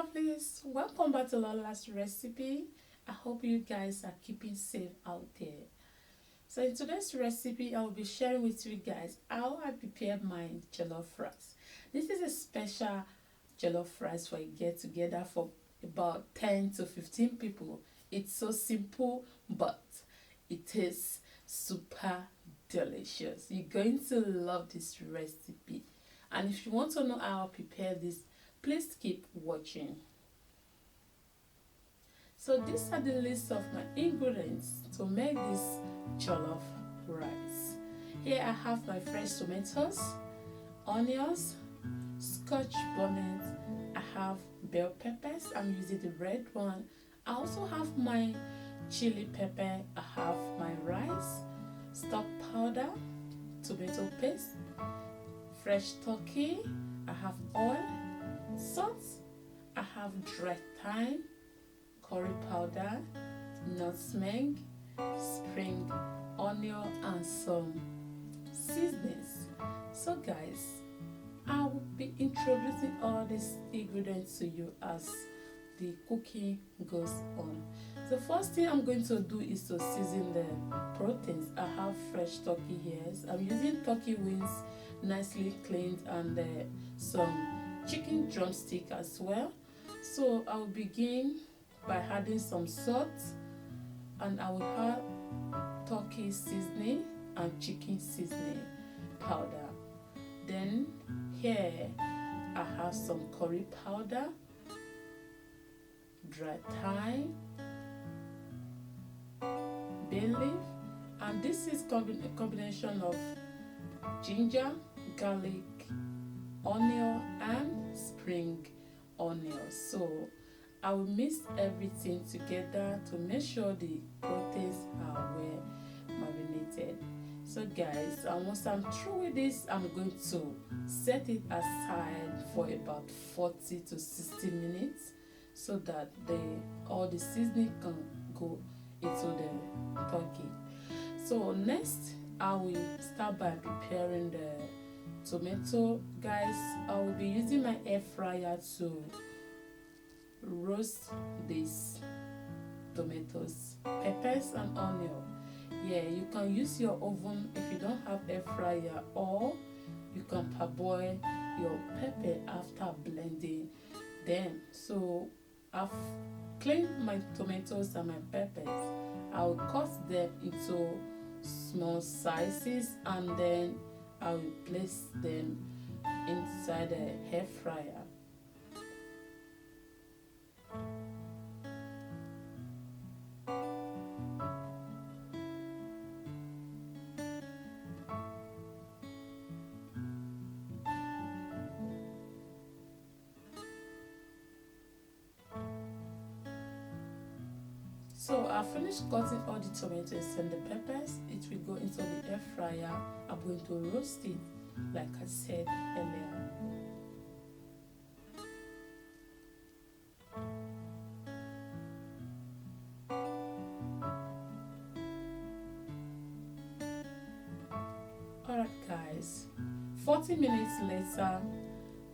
lovelies, welcome back to Lola's recipe. I hope you guys are keeping safe out there. So in today's recipe, I will be sharing with you guys how I prepared my jollof rice. This is a special jollof rice for a get together for about 10 to 15 people. It's so simple, but it is super delicious. You're going to love this recipe. And if you want to know how I prepare this, please keep watching. So these are the list of my ingredients to make this jollof rice. Here I have my fresh tomatoes, onions, scotch bonnet, I have bell peppers, I'm using the red one. I also have my chili pepper, I have my rice, stock powder, tomato paste, fresh turkey, I have oil, salt, I have dry thyme, curry powder, nutmeg, spring onion, and some seasonings. So guys, I will be introducing all these ingredients to you as the cooking goes on. The first thing I'm going to do is to season the proteins. I have fresh turkey here. I'm using turkey wings, nicely cleaned, and some chicken drumstick as well. So I will begin by adding some salt, and I will add turkey seasoning and chicken seasoning powder. Then here I have some curry powder, dry thyme, bay leaf, and this is a combination of ginger, garlic, onion, and spring onion. So I will mix everything together to make sure the proteins are well marinated. So guys, and once I'm through with this, I'm going to set it aside for about 40 to 60 minutes so that all the seasoning can go into the turkey. So next, I will start by preparing the tomato. Guys, I will be using my air fryer to roast these tomatoes, peppers, and onion. Yeah, you can use your oven if you don't have air fryer, or you can parboil your pepper after blending them. So I've cleaned my tomatoes and my peppers. I'll cut them into small sizes, and then I will place them inside the air fryer. So I finished cutting all the tomatoes and the peppers. It will go into the air fryer. I'm going to roast it like I said earlier. Alright guys, 40 minutes later,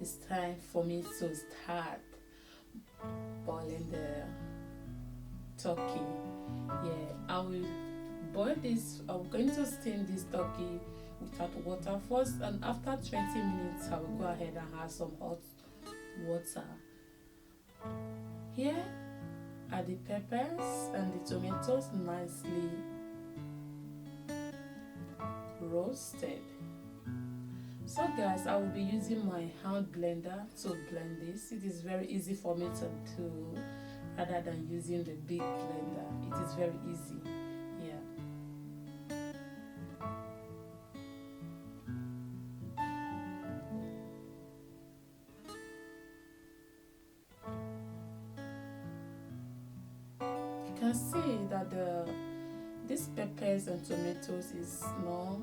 it's time for me to start boiling the turkey. Yeah, I will boil this. I'm going to steam this turkey without water first, and after 20 minutes I will go ahead and add some hot water. Here are the peppers and the tomatoes nicely roasted. So guys, I will be using my hand blender to blend this. It is very easy for me to do rather than using the big blender. It is very easy. Yeah. You can see that these peppers and tomatoes is more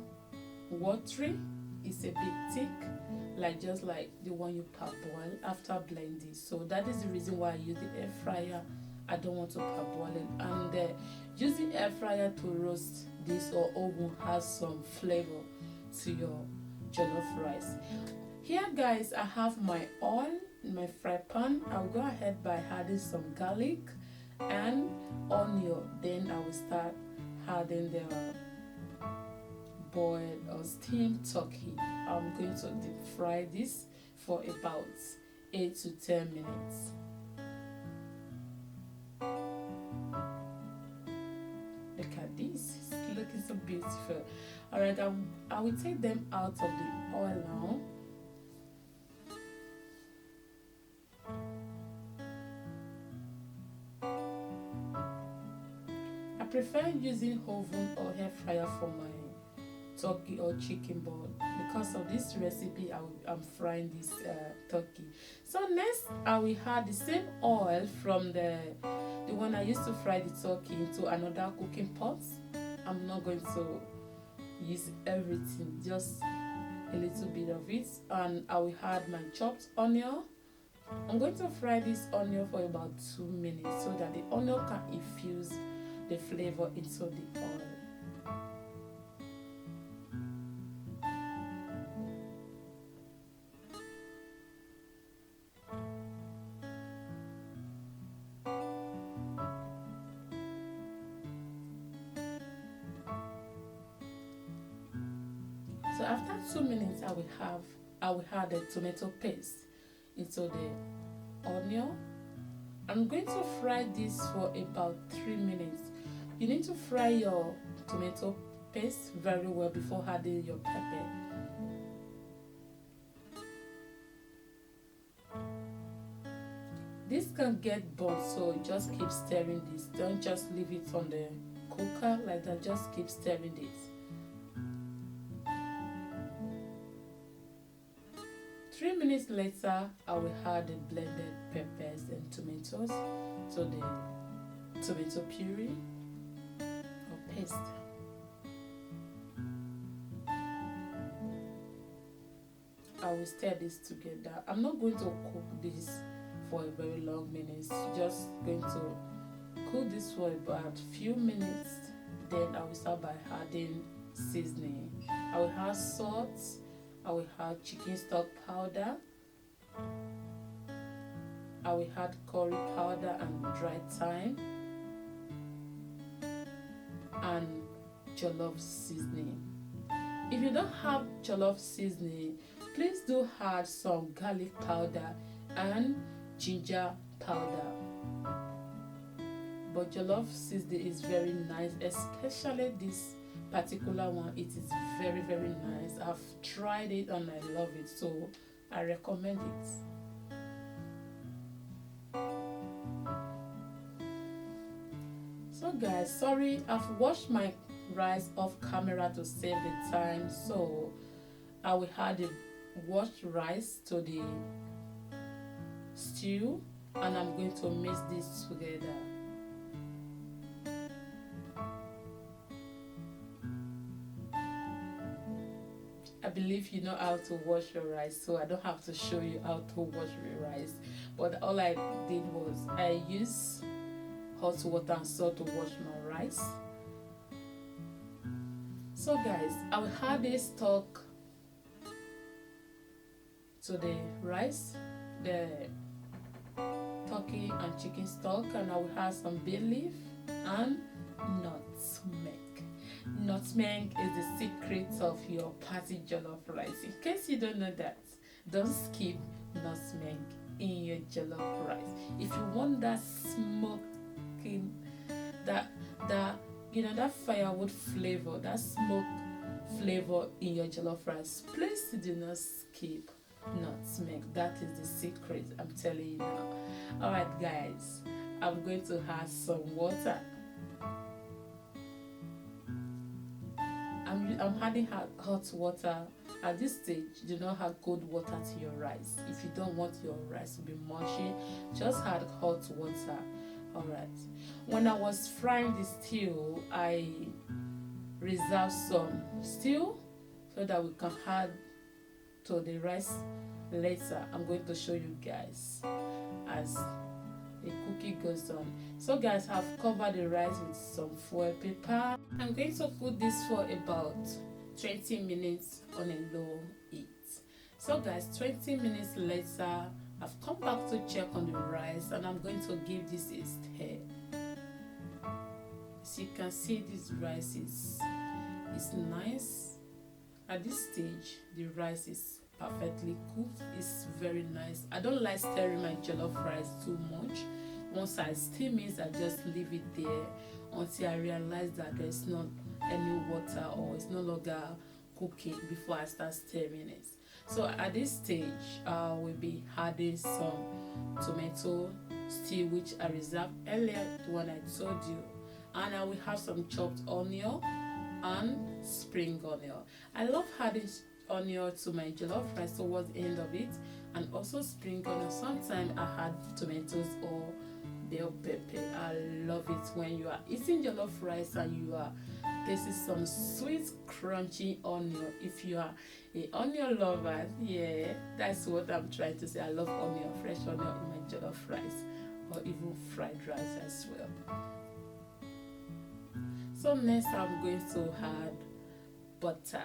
watery. It's a bit thick, just like the one you parboil after blending. So that is the reason why I use the air fryer. I don't want to parboil it, and using air fryer to roast this or oven has some flavor to your jollof rice. Here guys, I have my oil in my fry pan, I'll go ahead by adding some garlic and onion. Then I will start adding the boiled or steamed turkey. I'm going to deep fry this for about 8 to 10 minutes. Look at this, it's looking so beautiful. Alright, I will take them out of the oil now. I prefer using oven or air fryer for my turkey or chicken, but because of this recipe I'm frying this turkey. So next I will add the same oil from the one I used to fry the turkey into another cooking pot. I'm not going to use everything, just a little bit of it, and I will add my chopped onion. I'm going to fry this onion for about 2 minutes so that the onion can infuse the flavor into the oil. So after 2 minutes, I will add the tomato paste into the onion. I'm going to fry this for about 3 minutes. You need to fry your tomato paste very well before adding your pepper. This can get burnt, so just keep stirring this. Don't just leave it on the cooker like that, just keep stirring this. 3 minutes later, I will add the blended peppers and tomatoes to the tomato puree or paste. I will stir this together. I'm not going to cook this for a very long minutes. Just going to cook this for about few minutes. Then I will start by adding seasoning. I will add salt. I will add chicken stock powder. I will add curry powder and dry thyme and jollof seasoning. If you don't have jollof seasoning, please do add some garlic powder and ginger powder. But jollof seasoning is very nice, especially this particular one. It is very nice. I've tried it and I love it, so I recommend it. So guys, sorry, I've washed my rice off camera to save the time, so I will add the washed rice to the stew and I'm going to mix this together. I believe you know how to wash your rice, so I don't have to show you how to wash your rice. But all I did was I used hot water and salt to wash my rice. So guys, I will add this stock to the rice, the turkey and chicken stock, and I will add some bay leaf and nutmeg. Nutmeg is the secret of your party jollof rice. In case you don't know that, don't skip nutmeg in your jollof rice. If you want that smoking, that firewood flavor, that smoke flavor in your jollof rice, please do not skip nutmeg. That is the secret, I'm telling you now. Alright guys, I'm going to add some water. I'm adding hot water. At this stage, do not add cold water to your rice. If you don't want your rice to be mushy, just add hot water. Alright. When I was frying the stew, I reserved some stew so that we can add to the rice later. I'm going to show you guys as the cookie goes on. So guys, I've covered the rice with some foil paper. I'm going to cook this for about 20 minutes on a low heat. So guys, 20 minutes later, I've come back to check on the rice, and I'm going to give this a stir. As you can see, this rice is nice. At this stage, the rice is perfectly cooked. It's very nice. I don't like stirring my jollof rice too much. Once I steam it, I just leave it there until I realize that there's not any water or it's no longer cooking before I start stirring it. So at this stage, we'll be adding some tomato stew, which I reserved earlier when I told you, and I will have some chopped onion and spring onion. I love adding onion to my jollof rice towards the end of it, and also spring onion. Sometimes I add tomatoes or bell pepper. I love it when you are eating jollof rice and you are tasting some sweet crunchy onion. If you are a onion lover, yeah, that's what I'm trying to say. I love onion, fresh onion in my jollof rice, or even fried rice as well. So next I'm going to add butter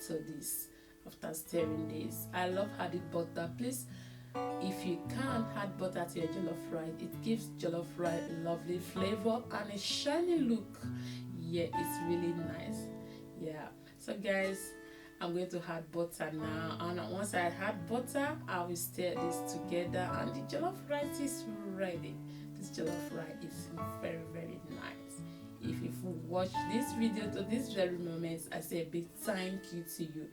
to this. After stirring this, I love adding butter. Please, if you can add butter to your jollof rice, it gives jollof rice a lovely flavor and a shiny look. Yeah, it's really nice. Yeah, so guys, I'm going to add butter now, and once I add butter, I will stir this together and the jollof rice is ready. This jollof rice is very, very nice. If you've watched this video to this very moment, I say a big thank you to you.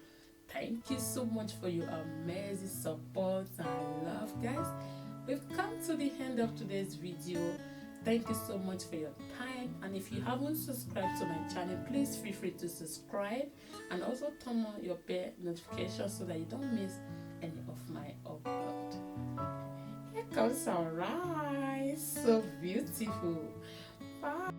Thank you so much for your amazing support and love, guys. We've come to the end of today's video. Thank you so much for your time, and if you haven't subscribed to my channel, please feel free to subscribe and also turn on your bell notifications so that you don't miss any of my upload. Here comes our rice, so beautiful. Bye.